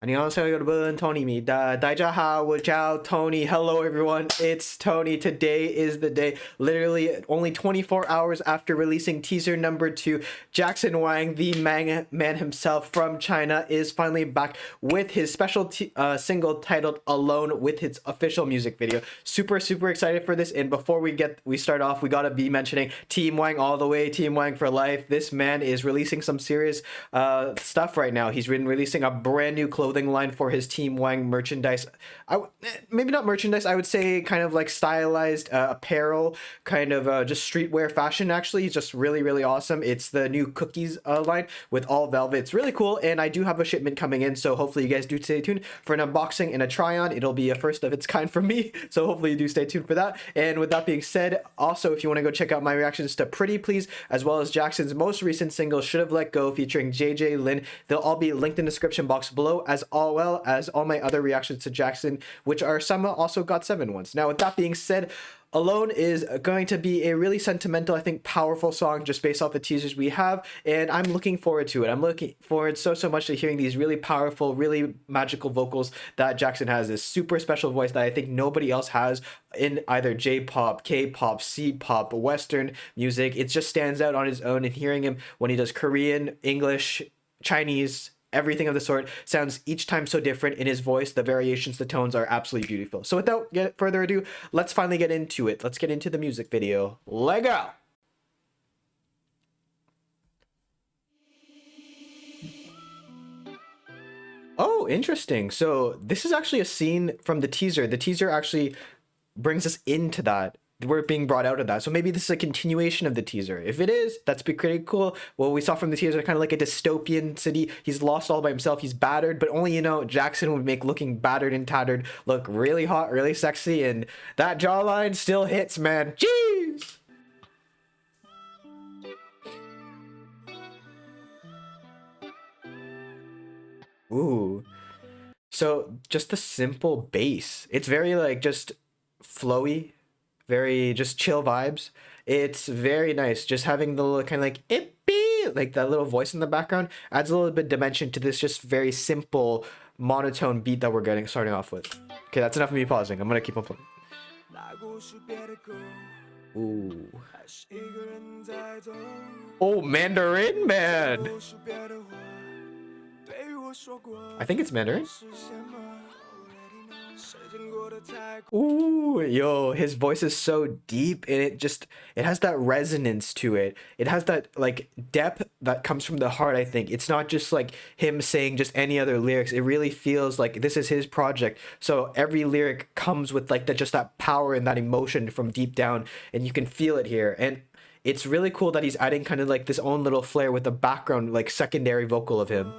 안녕하세요 여러분, Tony입니다. 大家好, Tony. Hello everyone, it's Tony. Today is the day. Literally only 24 hours after releasing teaser number 2, Jackson Wang, the man himself from China, is finally back with his special single titled Alone with his official music video. Super excited for this. And before we start off, we gotta be mentioning Team Wang all the way, Team Wang for life. This man is releasing some serious stuff right now. He's been releasing a brand new clothing line for his Team Wang merchandise. Maybe not merchandise, I would say kind of like stylized apparel, kind of just streetwear fashion. Actually, it's just really awesome. It's the new cookies line with all velvet. It's really cool, and I do have a shipment coming in, so hopefully you guys do stay tuned for an unboxing and a try-on. It'll be a first of its kind for me, so hopefully you do stay tuned for that. And with that being said, also if you want to go check out my reactions to Pretty Please, as well as Jackson's most recent single Should Have Let Go featuring JJ Lin, they'll all be linked in the description box below, as well as all my other reactions to Jackson, which are some also got 7 ones. Now with that being said, Alone is going to be a really sentimental, I think powerful song just based off the teasers we have, and I'm looking forward to it. I'm looking forward so much to hearing these really powerful, really magical vocals that Jackson has. This super special voice that I think nobody else has in either J-pop, K-pop, C-pop, Western music. It just stands out on his own, and hearing him when he does Korean, English, Chinese, everything of the sort sounds each time so different in his voice. The variations, the tones are absolutely beautiful. So without further ado, let's finally get into it. Let's get into the music video. Let go! Oh, interesting. So this is actually a scene from the teaser. The teaser actually brings us into that. We're being brought out of that. So maybe this is a continuation of the teaser. If it is, that's pretty cool. What we saw from the teaser, kind of like a dystopian city. He's lost all by himself. He's battered, but only, Jackson would make looking battered and tattered look really hot, really sexy. And that jawline still hits, man. Jeez! Ooh. So just the simple bass. It's very like just flowy, very just chill vibes. It's very nice. Just having the little kind of like ippy, like that little voice in the background adds a little bit of dimension to this just very simple monotone beat that we're starting off with. Okay, that's enough of me pausing. I'm gonna keep on playing. Ooh. Oh, Mandarin Man. I think it's Mandarin. Ooh, yo, his voice is so deep, and it has that resonance to it. It has that like depth that comes from the heart, I think. It's not just like him saying just any other lyrics. It really feels like this is his project. So every lyric comes with like just that power and that emotion from deep down, and you can feel it here. And it's really cool that he's adding kind of like this own little flair with the background like secondary vocal of him.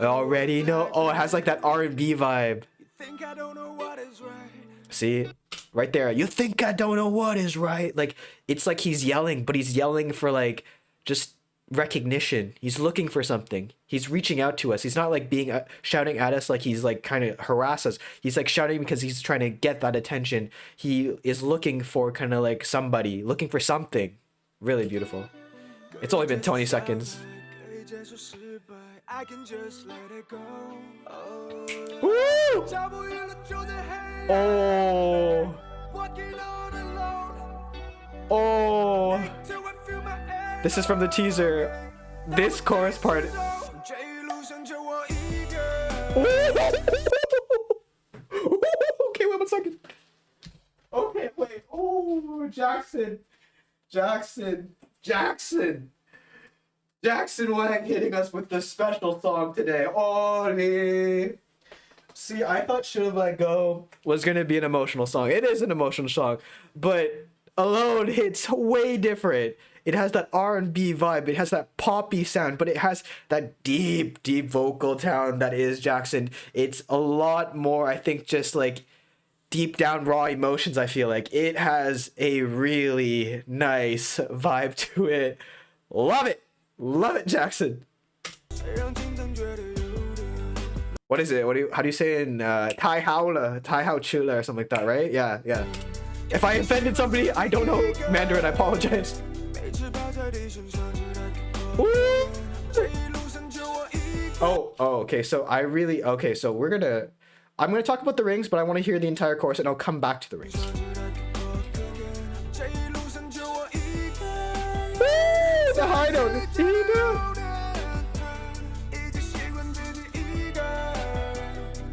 I already know. Oh, it has like that R&B vibe. See? Right there. You think I don't know what is right? Like, it's like he's yelling, but he's yelling for like just recognition. He's looking for something. He's reaching out to us. He's not like being shouting at us like he's like kind of harass us. He's like shouting because he's trying to get that attention. He is looking for kind of like somebody, looking for something. Really beautiful. It's only been 20 seconds. I can just let it go. Woo! Oh. Oh. This is from the teaser. This chorus part. Okay, wait 1 second. Okay, wait. Oh, Jackson. Jackson Wang hitting us with the special song today. Oli. See, I thought Should Have Let Go was going to be an emotional song. It is an emotional song, but Alone hits way different. It has that R&B vibe. It has that poppy sound, but it has that deep vocal tone that is Jackson. It's a lot more, I think, just like deep down raw emotions. I feel like it has a really nice vibe to it. Love it. Love it, Jackson. What is it? How do you say it in Tai Hao Chula or something like that, right? Yeah. If I offended somebody, I don't know Mandarin, I apologize. Ooh. Okay. So okay. So I'm gonna talk about the rings, but I want to hear the entire chorus, and I'll come back to the rings. Woo! The high note.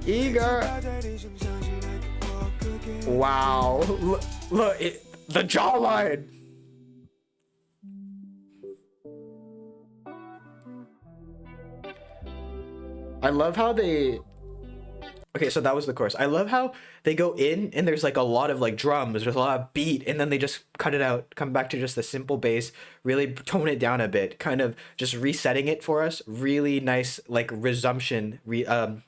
Eager. Wow. Look, the jawline. I love how they... Okay, so that was the chorus. I love how they go in and there's like a lot of like drums, there's a lot of beat, and then they just cut it out, come back to just the simple bass, really tone it down a bit, kind of just resetting it for us. Really nice like resumption to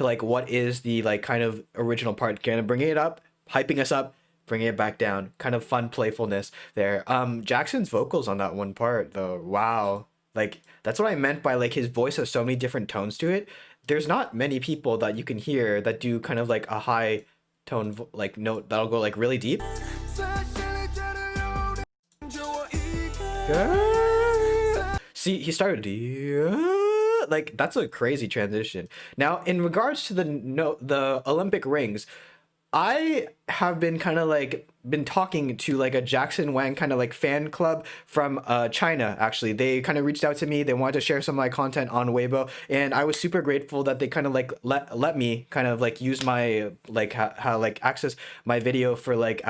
like what is the like kind of original part, kind of bringing it up, hyping us up, bringing it back down, kind of fun playfulness there. Jackson's vocals on that one part though, wow. Like that's what I meant by like his voice has so many different tones to it. There's not many people that you can hear that do kind of like a high tone like note that'll go like really deep. See, he started like that's a crazy transition. Now, in regards to the Olympic rings, I have been kind of like been talking to like a Jackson Wang kind of like fan club from China. Actually, they kind of reached out to me. They wanted to share some of my content on Weibo, and I was super grateful that they kind of like let me kind of like use my like how like access my video for like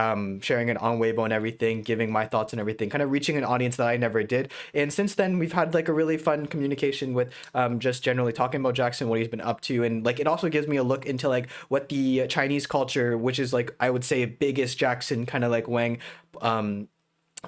sharing it on Weibo and everything, giving my thoughts and everything, kind of reaching an audience that I never did. And since then, we've had like a really fun communication with just generally talking about Jackson, what he's been up to, and like it also gives me a look into like what the Chinese culture, which is like I would say biggest Jackson kind of like Wang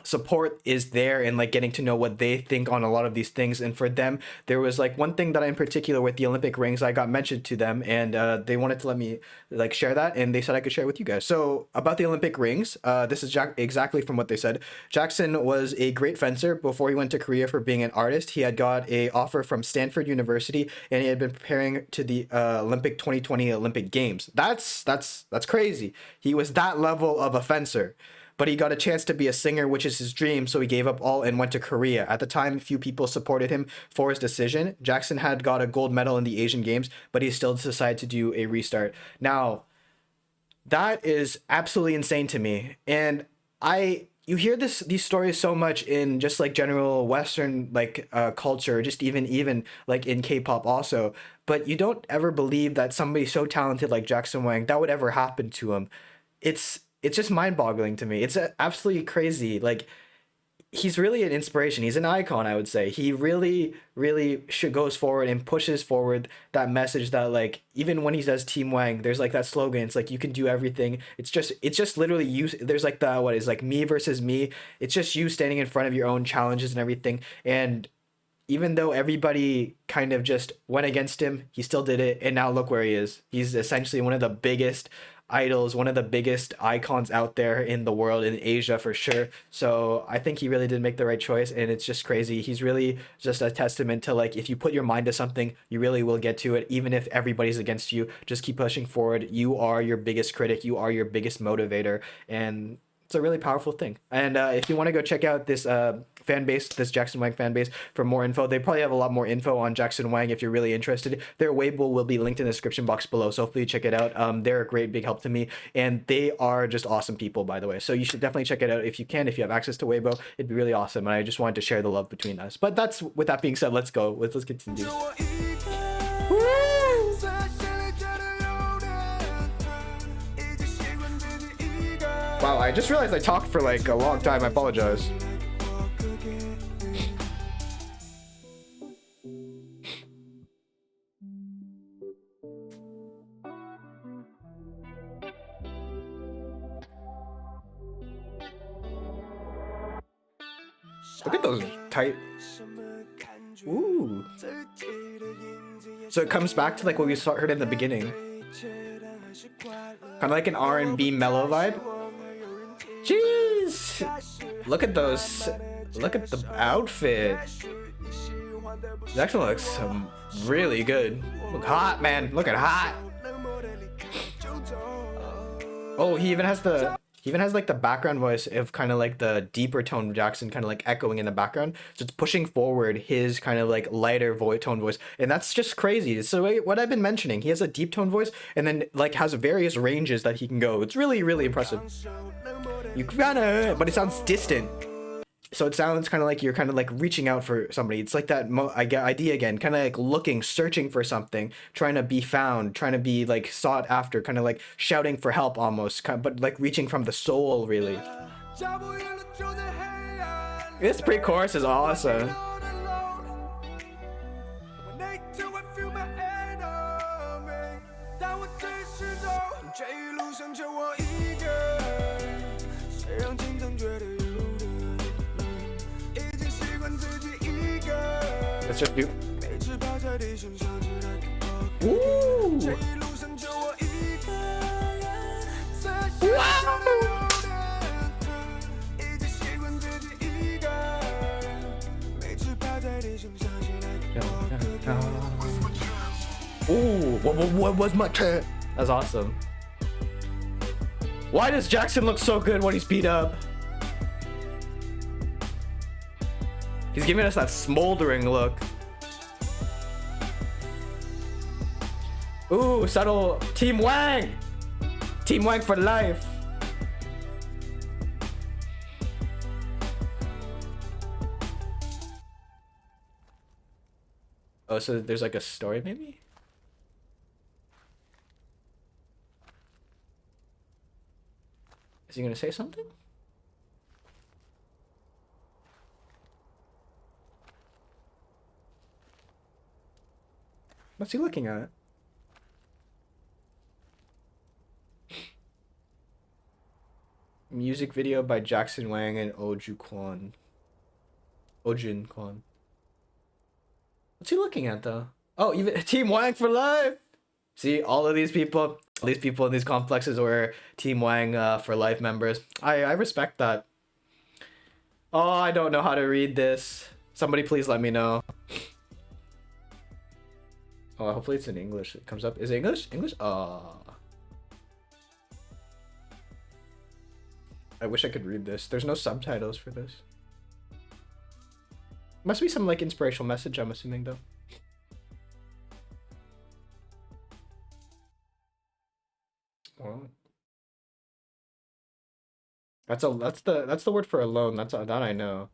support is there, and like getting to know what they think on a lot of these things. And for them, there was like one thing that in particular with the Olympic rings I got mentioned to them, and they wanted to let me like share that, and they said I could share it with you guys. So about the Olympic rings, this is exactly from what they said. Jackson was a great fencer before he went to Korea for being an artist. He had got a offer from Stanford University, and he had been preparing to the Olympic 2020 Olympic Games. That's crazy. He was that level of a fencer. But he got a chance to be a singer, which is his dream, so he gave up all and went to Korea. At the time, few people supported him for his decision. Jackson had got a gold medal in the Asian Games, but he still decided to do a restart. Now, that is absolutely insane to me. And you hear these stories so much in just like general Western like culture, just even like in K-pop also. But you don't ever believe that somebody so talented like Jackson Wang, that would ever happen to him. It's just mind-boggling to me. It's absolutely crazy. Like, he's really an inspiration. He's an icon, I would say. He really goes forward and pushes forward that message that like even when he does Team Wang, there's like that slogan. It's like you can do everything. It's just literally you. There's like the what is like me versus me. It's just you standing in front of your own challenges and everything. And even though everybody kind of just went against him, he still did it. And now look where he is. He's essentially one of the biggest idols, one of the biggest icons out there in the world, in Asia for sure. So I think he really did make the right choice, and it's just crazy. He's really just a testament to like if you put your mind to something, you really will get to it, even if everybody's against you. Just keep pushing forward. You are your biggest critic. You are your biggest motivator, and it's a really powerful thing. And if you want to go check out this fan base, this Jackson Wang fan base, for more info, they probably have a lot more info on Jackson Wang if you're really interested. Their Weibo will be linked in the description box below, so hopefully you check it out. They're a great big help to me, and they are just awesome people, by the way. So you should definitely check it out if you can. If you have access to Weibo, it'd be really awesome. And I just wanted to share the love between us. But that's with that being said, let's go. Let's continue. Wow, I just realized I talked for like a long time. I apologize. Look at those tight. Ooh. So it comes back to like what we heard in the beginning. Kind of like an R&B mellow vibe. Jeez! Look at those. Look at the outfit. Jackson looks really good. Look hot, man. Looking hot. Oh, he even has the He even has like the background voice of kind of like the deeper tone Jackson kind of like echoing in the background. So it's pushing forward his kind of like lighter tone voice. And that's just crazy. So what I've been mentioning, he has a deep tone voice and then like has various ranges that he can go. It's really, really impressive. You kinda, but it sounds distant. So it sounds kind of like you're kind of like reaching out for somebody. It's like that idea again, kind of like looking, searching for something, trying to be found, trying to be like sought after, kind of like shouting for help almost, but like reaching from the soul really. This pre-chorus is awesome. Let's just do. Ooh. Wow. Ooh, what was my turn? That's awesome. Why does Jackson look so good when he's beat up? He's giving us that smoldering look. Ooh, subtle. Team Wang! Team Wang for life. Oh, so there's like a story maybe? Is he gonna say something? What's he looking at? Music video by Jackson Wang and Ojun Kwon. What's he looking at though? Oh, even Team Wang for life. See, all of these people in these complexes were Team Wang for life members. I respect that. Oh, I don't know how to read this. Somebody please let me know. Oh, hopefully it's in English. It comes up. Is it English? English? Oh. I wish I could read this. There's no subtitles for this. Must be some like inspirational message, I'm assuming though. Well, that's the word for alone. That I know.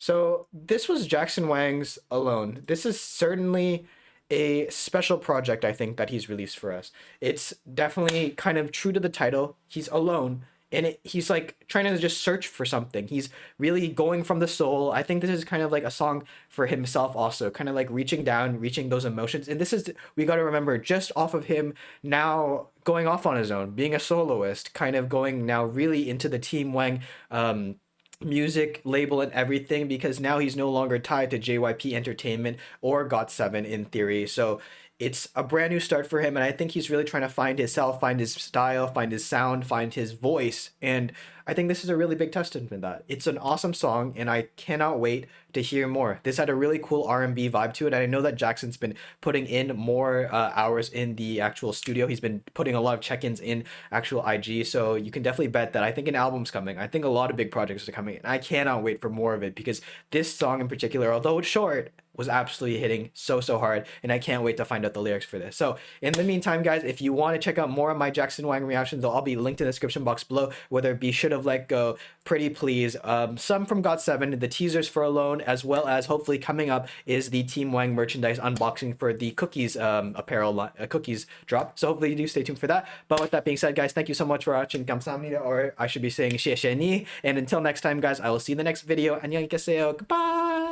So this was Jackson Wang's Alone. This is certainly a special project, I think, that he's released for us. It's definitely kind of true to the title. He's alone, and he's like trying to just search for something. He's really going from the soul. I think this is kind of like a song for himself also, kind of like reaching down, reaching those emotions. And this is, we got to remember, just off of him now going off on his own, being a soloist, kind of going now really into the Team Wang music label and everything, because now he's no longer tied to JYP Entertainment or GOT7 in theory. So it's a brand new start for him, and I think he's really trying to find himself, find his style, find his sound, find his voice. And I think this is a really big testament to that. It's an awesome song, and I cannot wait to hear more. This had a really cool R&B vibe to it, and I know that Jackson's been putting in more hours in the actual studio. He's been putting a lot of check-ins in actual IG, so you can definitely bet that I think an album's coming. I think a lot of big projects are coming, and I cannot wait for more of it, because this song in particular, although it's short, was absolutely hitting so hard, and I can't wait to find out the lyrics for this. So in the meantime, guys, if you want to check out more of my Jackson Wang reactions, they'll all be linked in the description box below, whether it be Should Have Let Go, Pretty Please, some from GOT7, the teasers for Alone, as well as hopefully coming up is the Team Wang merchandise unboxing for the Cookies apparel Cookies drop. So hopefully you do stay tuned for that. But with that being said, guys, thank you so much for watching. 감사합니다, or I should be saying 谢谢你. And until next time, guys, I will see you in the next video. 안녕히 계세요. Goodbye.